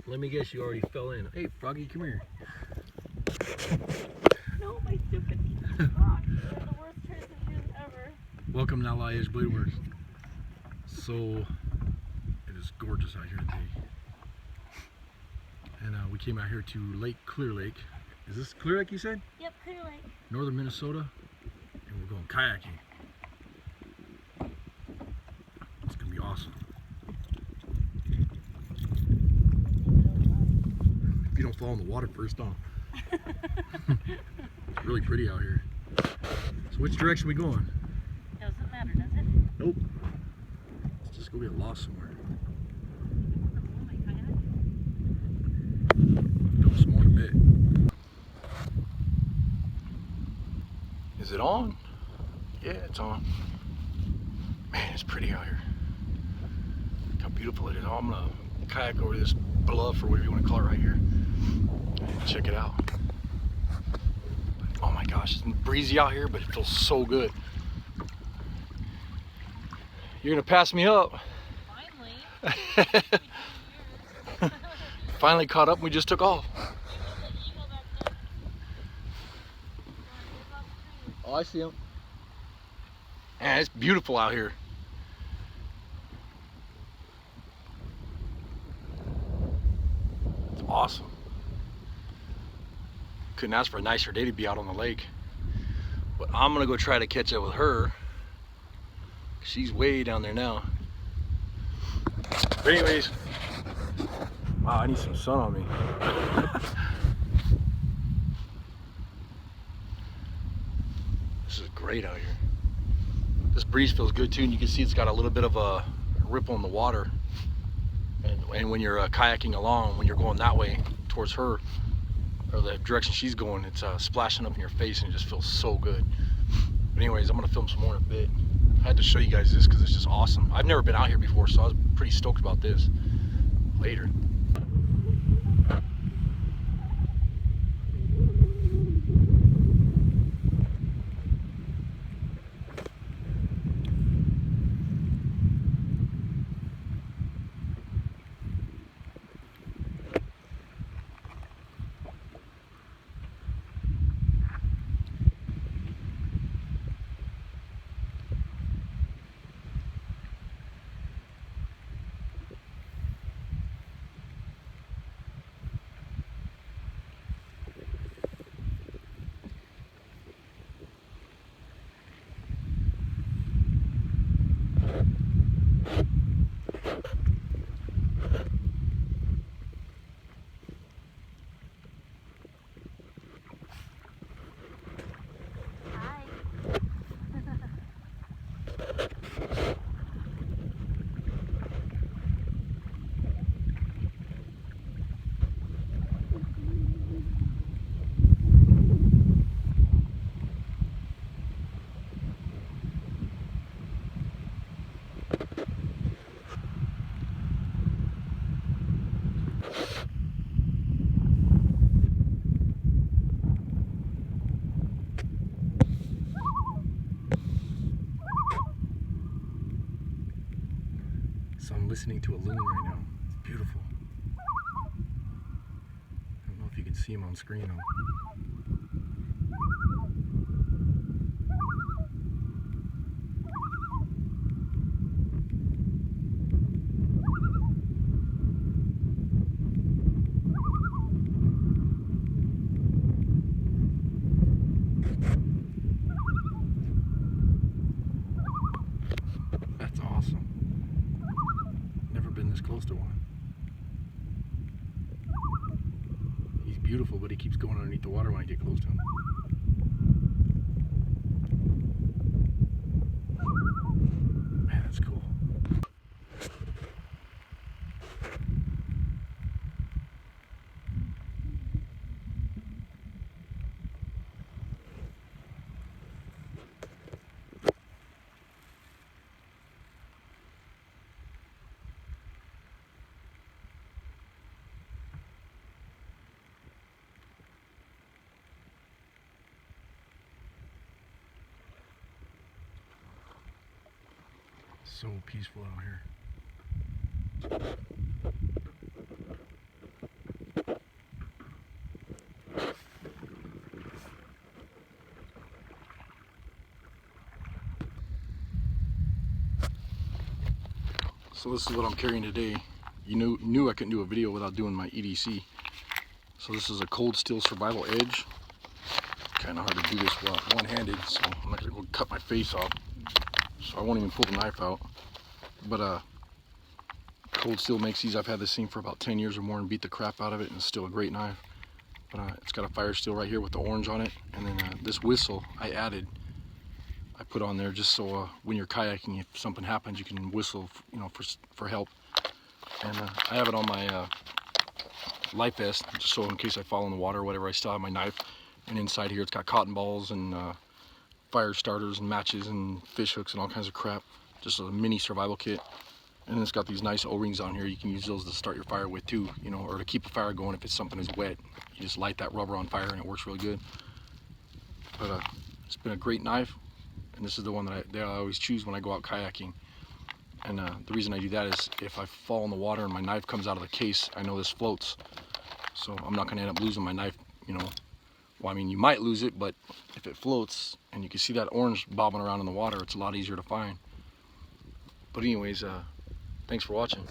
Let me guess, you already fell in. Hey, Froggy, come here. No, my stupid rock. They're the worst transit shoes ever. Welcome to Outlaw Edge Blade Works. So, it is gorgeous out here today. And we came out here to Clear Lake. Is this Clear Lake, you said? Yep, Clear Lake. Northern Minnesota. And we're going kayaking. It's going to be awesome. If you don't fall in the water first off. It's really pretty out here. So which direction are we going? Doesn't matter, does it? Nope. Let's just go get lost somewhere. Film some more in a bit. Is it on? Yeah, it's on. Man, it's pretty out here. Look how beautiful it is. I'm gonna kayak over this bluff, or whatever you want to call it, right here. Check it out. Oh my gosh, it's breezy out here, but it feels so good. You're gonna pass me up. Finally. Finally caught up and we just took off. Oh, I see him. Man, it's beautiful out here. It's awesome. Couldn't ask for a nicer day to be out on the lake. But I'm gonna go try to catch up with her. She's way down there now. But anyways, wow, I need some sun on me. This is great out here. This breeze feels good too, and you can see it's got a little bit of a ripple in the water. And when you're kayaking along, when you're going that way towards her, or the direction she's going, it's splashing up in your face, and it just feels so good. But anyways, I'm gonna film some more in a bit. I had to show you guys this because it's just awesome. I've never been out here before, so I was pretty stoked about this. Later. So I'm listening to a loon right now. It's beautiful. I don't know if you can see him on screen though. That's awesome. Never been this close to one. He's beautiful, but he keeps going underneath the water when I get close to him. Man, that's cool. So peaceful out here. So this is what I'm carrying today. You knew I couldn't do a video without doing my EDC. So this is a cold steel survival edge. Kind of hard to do this one-handed, so I'm not gonna go cut my face off. So I won't even pull the knife out. But cold steel makes these. I've had this thing for about 10 years or more and beat the crap out of it, and it's still a great knife. But it's got a fire steel right here with the orange on it, and then this whistle I put on there just so when you're kayaking, if something happens, you can whistle, you know, for help. And I have it on my life vest, just so in case I fall in the water or whatever, I still have my knife. And inside here, it's got cotton balls and fire starters and matches and fish hooks and all kinds of crap. Just a mini survival kit. And then it's got these nice O-rings on here. You can use those to start your fire with too, you know, or to keep a fire going if it's something is wet. You just light that rubber on fire and it works really good. But it's been a great knife, and this is the one that I always choose when I go out kayaking. And the reason I do that is if I fall in the water and my knife comes out of the case, I know this floats. So I'm not gonna end up losing my knife, you know. Well, I mean, you might lose it, but if it floats and you can see that orange bobbing around in the water, it's a lot easier to find. But anyways, thanks for watching.